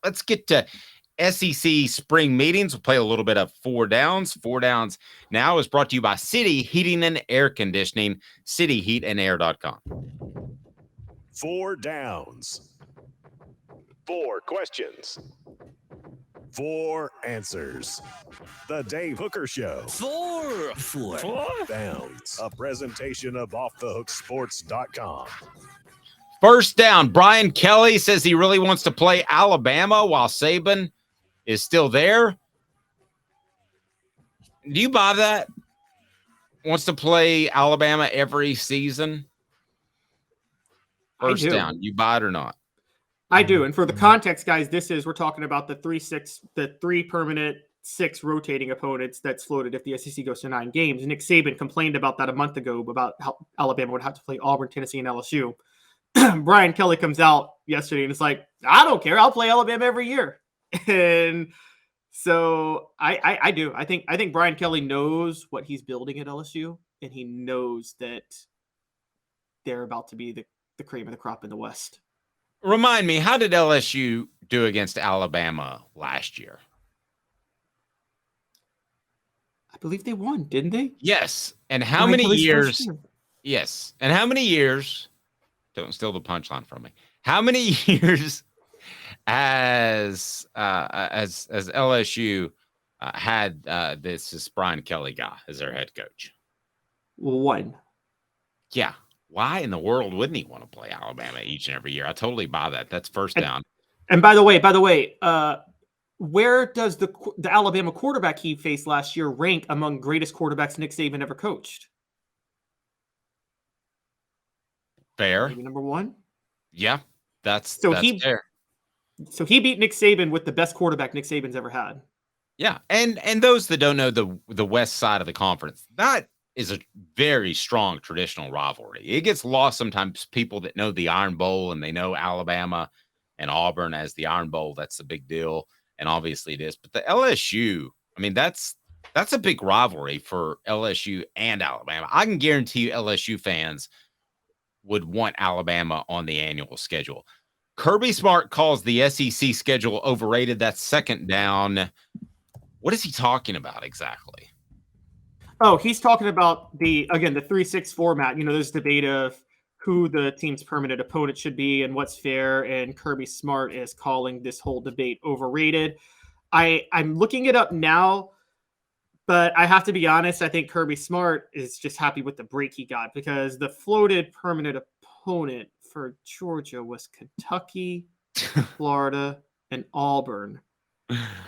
let's get to SEC spring meetings. We'll play a little bit of Four Downs. Four Downs now is brought to you by City Heating and Air Conditioning, cityheatandair.com. Four Downs. 4 questions. 4 answers. The Dave Hooker Show. Four Downs. A presentation of offthehooksports.com. First down, Brian Kelly says he really wants to play Alabama while Saban is still there. Do you buy that? Wants to play Alabama every season? First down, you buy it or not? I do. And for the context, guys, we're talking about the 3 permanent 6 rotating opponents that's floated if the SEC goes to 9 games. Nick Saban complained about that a month ago about how Alabama would have to play Auburn, Tennessee, and LSU. Brian Kelly comes out yesterday and it's like, I don't care. I'll play Alabama every year. And so I do. I think Brian Kelly knows what he's building at LSU, and he knows that they're about to be the cream of the crop in the West. Remind me, how did LSU do against Alabama last year? I believe they won, didn't they? Yes. And how many years? Yes. And how many years? Don't steal the punchline from me. How many years as LSU had this Brian Kelly guy as their head coach? 1. Yeah. Why in the world wouldn't he want to play Alabama each and every year? I totally buy that. That's first down. And by the way, where does the Alabama quarterback he faced last year rank among greatest quarterbacks Nick Saban ever coached? Fair. Maybe number 1. Yeah, that's fair. So he beat Nick Saban with the best quarterback Nick Saban's ever had. Yeah, and those that don't know the west side of the conference, that is a very strong traditional rivalry. It gets lost sometimes. People that know the Iron Bowl and they know Alabama and Auburn as the Iron Bowl, that's the big deal, and obviously it is. But the LSU, I mean, that's a big rivalry for LSU and Alabama. I can guarantee you LSU fans would want Alabama on the annual schedule. Kirby Smart calls the SEC schedule overrated. That's second down. What is he talking about exactly? Oh, he's talking about the 3-6 format. You know, there's debate of who the team's permanent opponent should be and what's fair. And Kirby Smart is calling this whole debate overrated. I'm looking it up now, but I have to be honest. I think Kirby Smart is just happy with the break he got, because the floated permanent opponent for Georgia was Kentucky, Florida, and Auburn.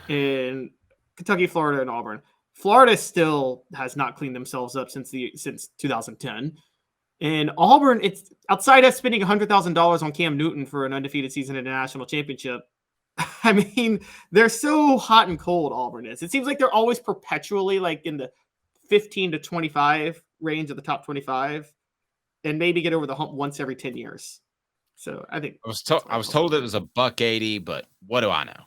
And Kentucky, Florida, and Auburn. Florida still has not cleaned themselves up since 2010. And Auburn, it's outside of spending $100,000 on Cam Newton for an undefeated season in a national championship. I mean, they're so hot and cold, Auburn is. It seems like they're always perpetually like in the 15 to 25 range of the top 25, and maybe get over the hump once every 10 years. So I think I was told it was $180, but what do I know?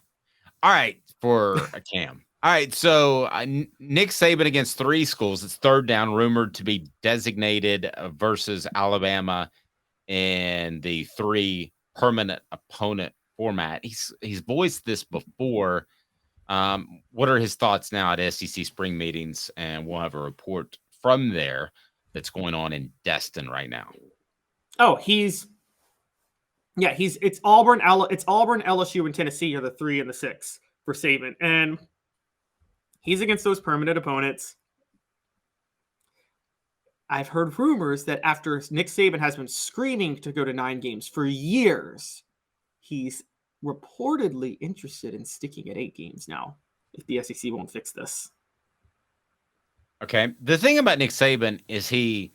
All right, for a Cam. All right, so Nick Saban against 3 schools. It's third down, rumored to be designated versus Alabama in the 3 permanent opponent format. He's voiced this before. What are his thoughts now at SEC spring meetings? And we'll have a report from there that's going on in Destin right now. Oh, it's Auburn, LSU, and Tennessee are the 3 and the 6 for Saban, and he's against those permanent opponents. I've heard rumors that after Nick Saban has been screaming to go to 9 games for years, he's reportedly interested in sticking at 8 games now if the SEC won't fix this. Okay. The thing about Nick Saban is he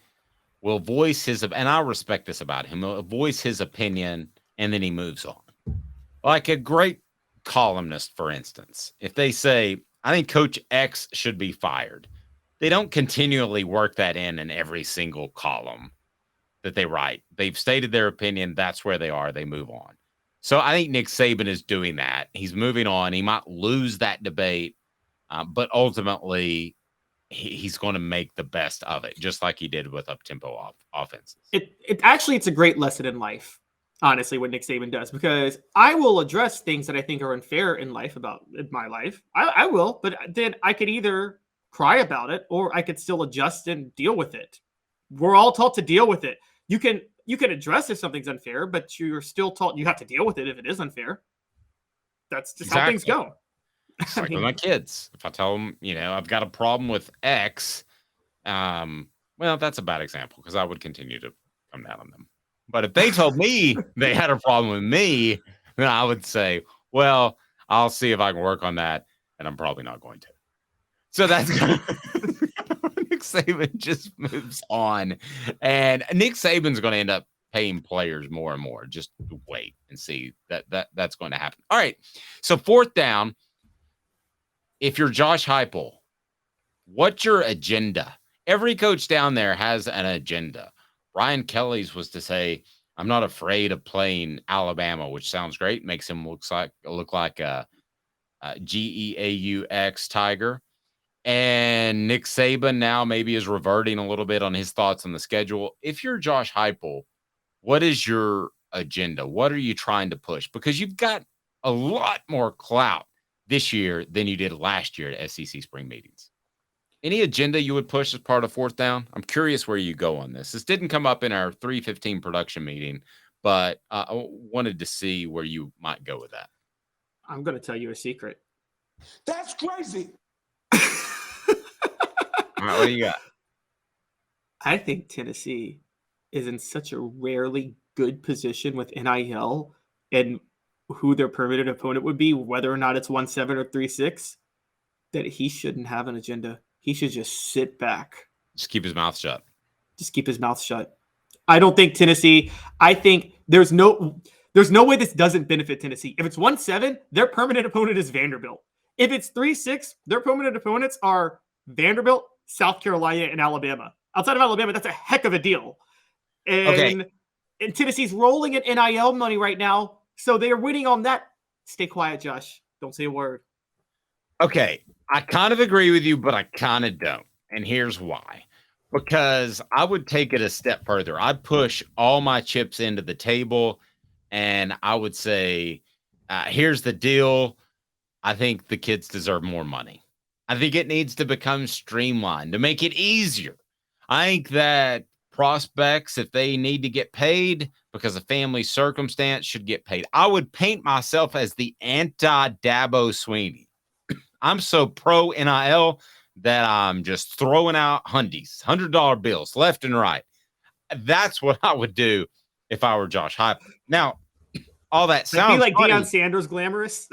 will voice his, and I respect this about him, he'll voice his opinion and then he moves on. Like a great columnist, for instance, if they say, I think Coach X should be fired, they don't continually work that in every single column that they write. They've stated their opinion. That's where they are. They move on. So I think Nick Saban is doing that. He's moving on. He might lose that debate, but ultimately he's going to make the best of it, just like he did with up-tempo offenses. It's a great lesson in life. honestly, what Nick Saban does, because I will address things that I think are unfair in my life. I will, but then I could either cry about it or I could still adjust and deal with it. We're all taught to deal with it. You can address if something's unfair, but you're still taught you have to deal with it if it is unfair. That's just how things go. It's like with my kids. If I tell them, I've got a problem with X, well, that's a bad example because I would continue to come down on them. But if they told me they had a problem with me, then I would say, well, I'll see if I can work on that, and I'm probably not going to. So that's Nick Saban just moves on. And Nick Saban's going to end up paying players more and more. Just wait and see that's going to happen. All right. So 4th down. If you're Josh Heupel, what's your agenda? Every coach down there has an agenda. Brian Kelly's was to say, I'm not afraid of playing Alabama, which sounds great. Makes him look like a GEAUX Tiger. And Nick Saban now maybe is reverting a little bit on his thoughts on the schedule. If you're Josh Heupel, what is your agenda? What are you trying to push? Because you've got a lot more clout this year than you did last year at SEC spring meetings. Any agenda you would push as part of 4th down? I'm curious where you go on this. This didn't come up in our 3:15 production meeting, but I wanted to see where you might go with that. I'm going to tell you a secret. That's crazy. All right, what do you got? I think Tennessee is in such a rarely good position with NIL and who their permanent opponent would be, whether or not it's 1-7 or 3-6, that he shouldn't have an agenda. He should just sit back. Just keep his mouth shut. Just keep his mouth shut. I don't think Tennessee, I think there's no way this doesn't benefit Tennessee. If it's 1-7, their permanent opponent is Vanderbilt. If it's 3-6, their permanent opponents are Vanderbilt, South Carolina, and Alabama. Outside of Alabama, that's a heck of a deal. And Tennessee's rolling in NIL money right now, so they're winning on that. Stay quiet, Josh. Don't say a word. Okay, I kind of agree with you, but I kind of don't. And here's why. Because I would take it a step further. I'd push all my chips into the table, and I would say, here's the deal. I think the kids deserve more money. I think it needs to become streamlined to make it easier. I think that prospects, if they need to get paid because of family circumstance, should get paid. I would paint myself as the anti-Dabo Sweeney. I'm so pro NIL that I'm just throwing out hundies, $100 bills left and right. That's what I would do if I were Josh Heupel. Now, all that sounds be like funny. Deion Sanders glamorous.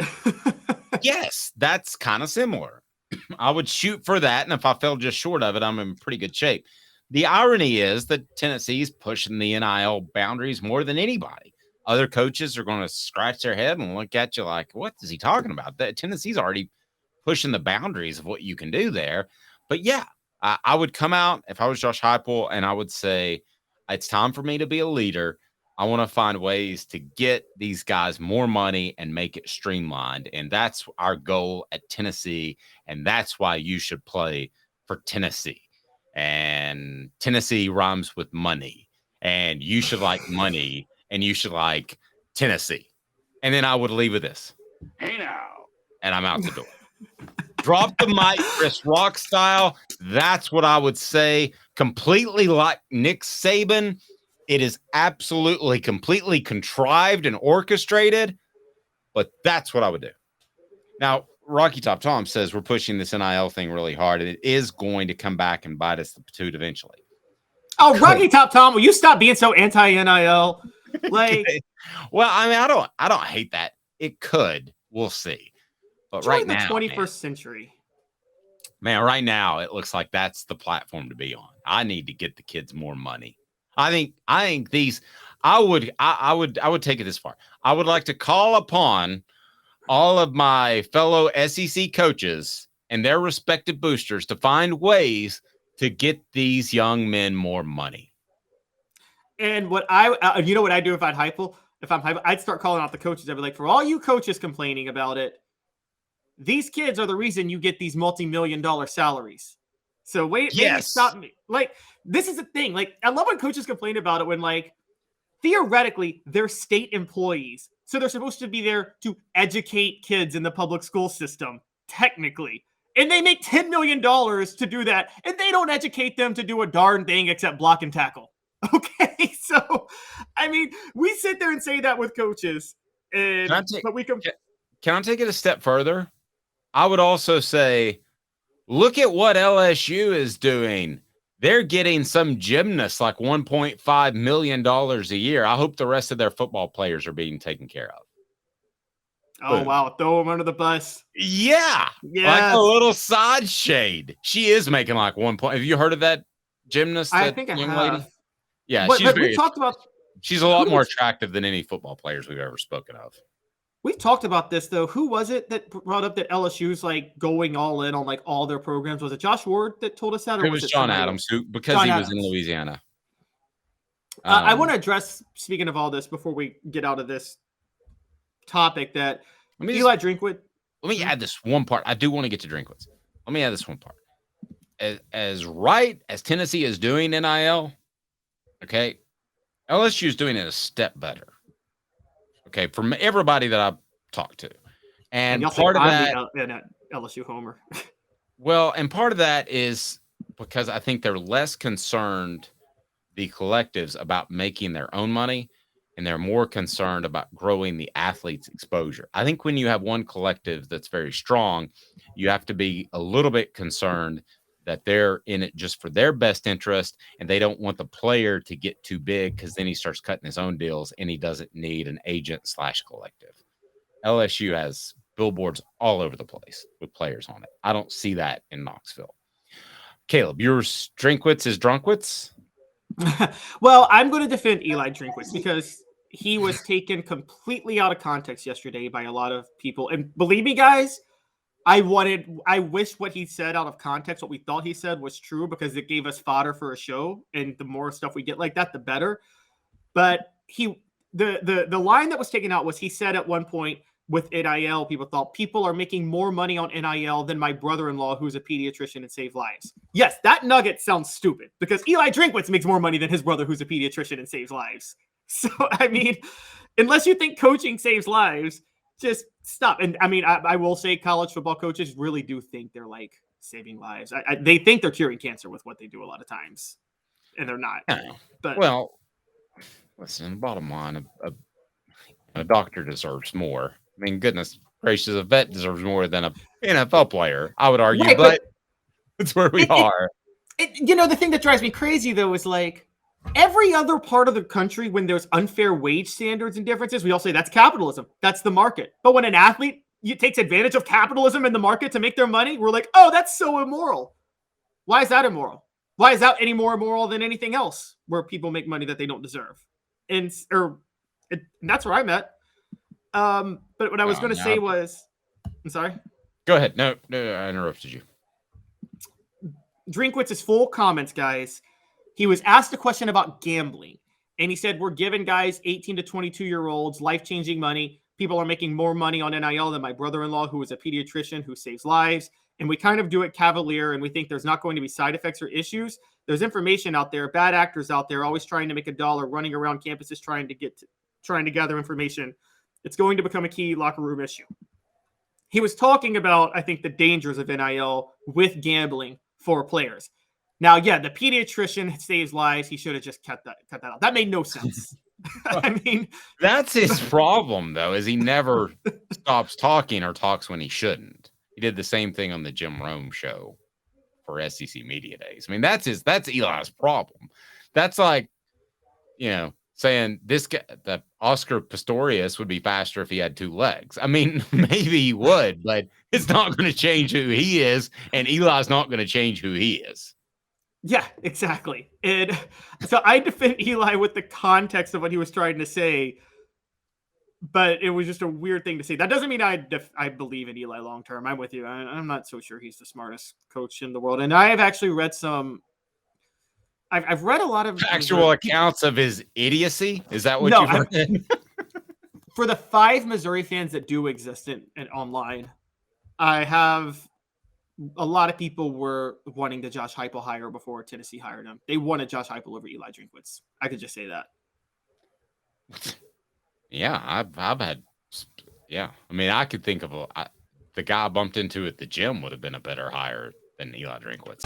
Yes, that's kind of similar. I would shoot for that, and if I fell just short of it, I'm in pretty good shape. The irony is that Tennessee is pushing the NIL boundaries more than anybody. Other coaches are going to scratch their head and look at you like, what is he talking about? That Tennessee's already pushing the boundaries of what you can do there. But yeah, I would come out if I was Josh Heupel, and I would say, it's time for me to be a leader. I want to find ways to get these guys more money and make it streamlined. And that's our goal at Tennessee. And that's why you should play for Tennessee. And Tennessee rhymes with money. And you should like money. And you should like Tennessee. And then I would leave with this. Hey now. And I'm out the door. Drop the mic, Chris Rock style. That's what I would say. Completely like Nick Saban. It is absolutely completely contrived and orchestrated, but that's what I would do. Now, Rocky Top Tom says we're pushing this NIL thing really hard, and it is going to come back and bite us the patoot eventually. Oh, Rocky Top Tom, will you stop being so anti-NIL? Like, Okay. Well, I mean, I don't hate that. It could. We'll see. But right now, the 21st century. Man, right now it looks like that's the platform to be on. I need to get the kids more money. I think these. I would take it this far. I would like to call upon all of my fellow SEC coaches and their respective boosters to find ways to get these young men more money. And what what I do if I'm Heupel, I'd start calling out the coaches. I'd be like, for all you coaches complaining about it, these kids are the reason you get these multi-million-dollar salaries. So maybe stop me. Like, this is the thing. Like, I love when coaches complain about it when, like, theoretically, they're state employees. So they're supposed to be there to educate kids in the public school system, technically. And they make $10 million to do that. And they don't educate them to do a darn thing except block and tackle. Okay. So, I mean, we sit there and say that with coaches. But we can I take it a step further? I would also say, look at what LSU is doing. They're getting some gymnasts like $1.5 million a year. I hope the rest of their football players are being taken care of. Oh, boom. Wow. Throw them under the bus. Yeah. Like a little side shade. She is making like 1 point. Have you heard of that gymnast? I think I have. Lady? Yeah. But we talked about. She's a lot more attractive than any football players we've ever spoken of. We've talked about this, though. Who was it that brought up that LSU's like going all in on like all their programs? Was it Josh Ward that told us that? Or it was John Adams, because he was in Louisiana. I want to address, speaking of all this, before we get out of this topic, that Eli Drinkwitz. Let me add this one part. I do want to get to Drinkwitz. Let me add this one part. As right as Tennessee is doing NIL, okay, LSU is doing it a step better. Okay, from everybody that I've talked to. And part of that, LSU homer. Well, and part of that is because I think they're less concerned, the collectives, about making their own money, and they're more concerned about growing the athlete's exposure. I think when you have one collective that's very strong, you have to be a little bit concerned that they're in it just for their best interest, and they don't want the player to get too big, because then he starts cutting his own deals and he doesn't need an agent/collective. LSU has billboards all over the place with players on it. I don't see that in Knoxville. Caleb, yours Drinkwitz is Drunkwitz? Well, I'm going to defend Eli Drinkwitz because he was taken completely out of context yesterday by a lot of people. And believe me, guys, I wish what he said out of context, what we thought he said, was true, because it gave us fodder for a show. And the more stuff we get like that, the better. But the line that was taken out was, he said at one point, with NIL, people thought people are making more money on NIL than my brother-in-law, who's a pediatrician and save lives. Yes, that nugget sounds stupid, because Eli Drinkwitz makes more money than his brother, who's a pediatrician and saves lives. So, I mean, unless you think coaching saves lives, just stop. And I mean, I will say college football coaches really do think they're like saving lives. They think they're curing cancer with what they do a lot of times, and they're not. Yeah. But well, listen, bottom line, a doctor deserves more. I mean, goodness gracious, a vet deserves more than an NFL player, I would argue, right, but that's where we are. The thing that drives me crazy, though, is like every other part of the country, when there's unfair wage standards and differences, we all say that's capitalism. That's the market. But when an athlete takes advantage of capitalism in the market to make their money, we're like, oh, that's so immoral. Why is that immoral? Why is that any more immoral than anything else where people make money that they don't deserve? And that's where I'm at. But what I was going to say was, I'm sorry. Go ahead. No, I interrupted you. Drinkwitz's full comments, guys. He was asked a question about gambling, and he said, we're giving guys 18 to 22-year-olds life-changing money. People are making more money on NIL than my brother-in-law, who is a pediatrician who saves lives. And we kind of do it cavalier, and we think there's not going to be side effects or issues. There's information out there, bad actors out there, always trying to make a dollar, running around campuses trying to gather information. It's going to become a key locker room issue. He was talking about, I think, the dangers of NIL with gambling for players. Now, yeah, the pediatrician saves lives. He should have just cut that out. That made no sense. I mean, that's his problem, though, is he never stops talking or talks when he shouldn't. He did the same thing on the Jim Rome show for SEC Media Days. I mean, that's Eli's problem. That's like, saying this guy, that Oscar Pistorius would be faster if he had two legs. I mean, maybe he would, but it's not going to change who he is, and Eli's not going to change who he is. Yeah, exactly. And so I defend Eli with the context of what he was trying to say, but it was just a weird thing to say. That doesn't mean I believe in Eli long term. I'm with you. I'm not so sure he's the smartest coach in the world. And I have actually read I've read a lot of actual accounts of his idiocy. Is that what you've heard? For the 5 Missouri fans that do exist in online, I have a lot of people were wanting the Josh Heupel hire before Tennessee hired him. They wanted Josh Heupel over Eli Drinkwitz. I could just say that. Yeah, I've had. Yeah, I mean, I could think of the guy I bumped into at the gym would have been a better hire than Eli Drinkwitz.